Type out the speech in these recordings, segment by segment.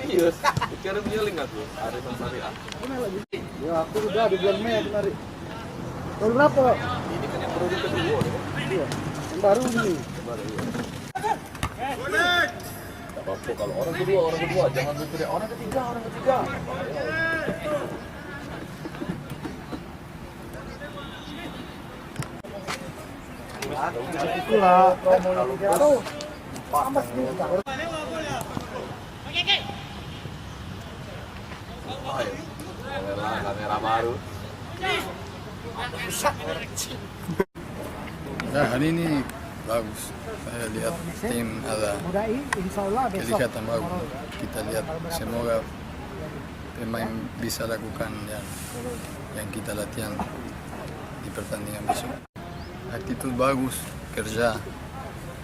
Serius? Kirim link aku. Arif Syariah. Ya aku udah di bulan Mei kemarin. Tahun berapa? Ini kan yang produk kedua nih. Iya. Yang baru ini. Baru ya. Gak apa-apa kalau orang kedua, jangan berteriak orang ketiga. Itulah kalau itu panas nih. Kamera baru. Ya, hari ini bagus. Saya lihat tim ada kelihatan bagus. Kita lihat semoga pemain bisa lakukan yang kita latihan di pertandingan besok. Attitude bagus, kerja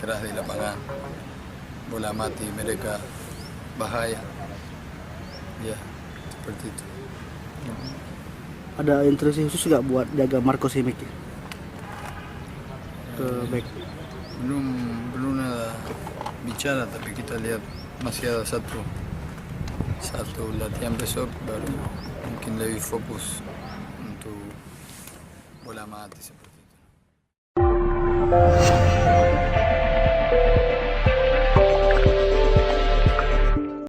keras di lapangan. Bola mati mereka bahaya. Ya, seperti itu. Ada instruksi khusus nggak buat jaga Marco Simic ke back? Belum ada bicara, tapi kita lihat masih ada satu latihan besok, baru mungkin lebih fokus untuk bola mati seperti itu.